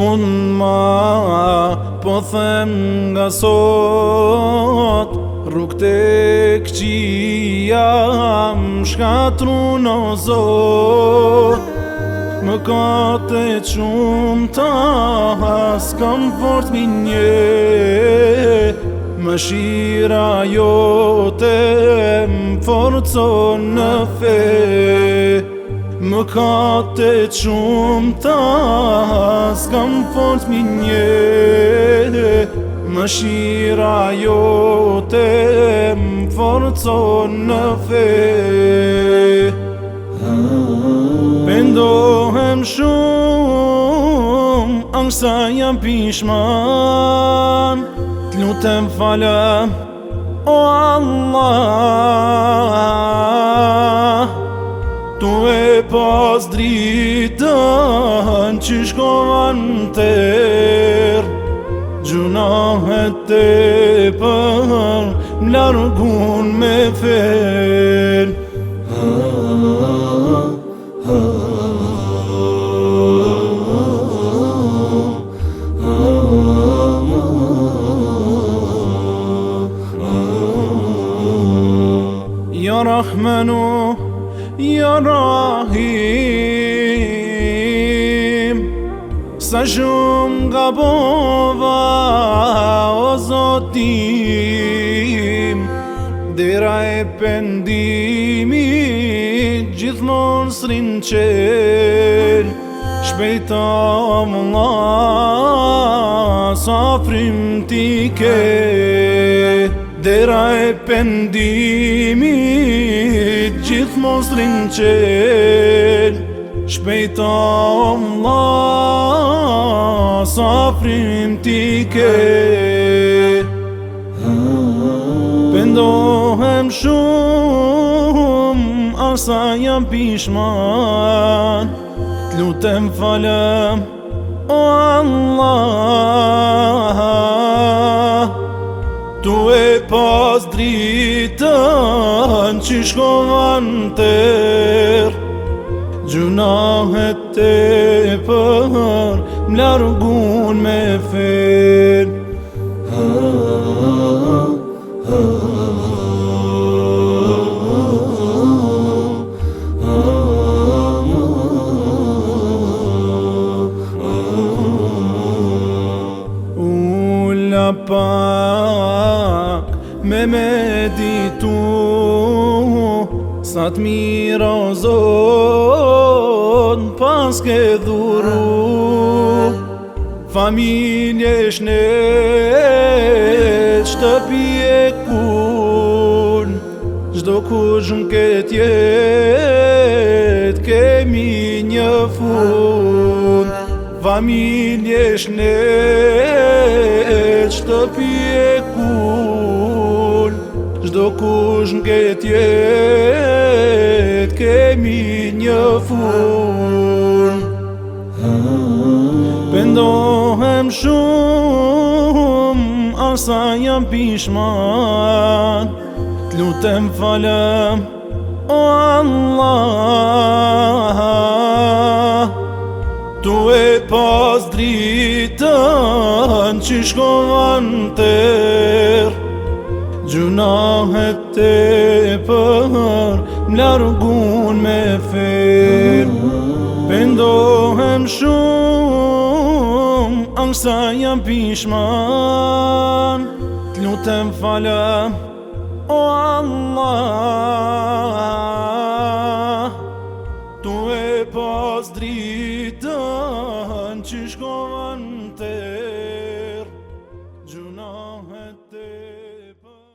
S'pun ma po them nga sot, rrugët e këqija më shkatrun o Zot. Mëkate t'shumta s'kam fort mi nje, mëshira jote m'forcon në fe. Mëkate t'shumta s'kam fort mi nje, mëshira jote m'forcon në fe. Pendohem shumë, angsa jam pishman, t'lutem falem, o Allah. Tu e pas dritën që shkovan ter, gjunahet te për m'largun me fel. Ya Rahmanu, Ya Rahim, sa shumë gabova o Zotim, dera e pendimit gjithmon s'rin qel. Shpejta Allah, safrim t'i ke, dera e pendimit gjithmon s'rin qel. Shpejta Allah, safrim t'i ke. Pendohem shumë, asa jam pishman, t'lutem falem, o Allah. Tu e pas dritën që shkovan ter, gjunahet te për m'largun me fel. Pak me meditu, sa t'mira o Zot pas ke dhuru. Familje shnet, shtëpi e kun, çdo kush n'ket jet kemi një fund. Familje shnet, shtëpi e kun, çdo kush n'ket jet kemi një fund. Pendohem shumë, asa jam pishman, t'lutem falem, o Allah. Tu e pas dritën që shkovan ter, gjunahet te për m'largun me fel. Pendohem shumë, angsa jam pishman, t'lutem falem, o Allah. Tu e pas dritën që shkovan ter, gjunahet te për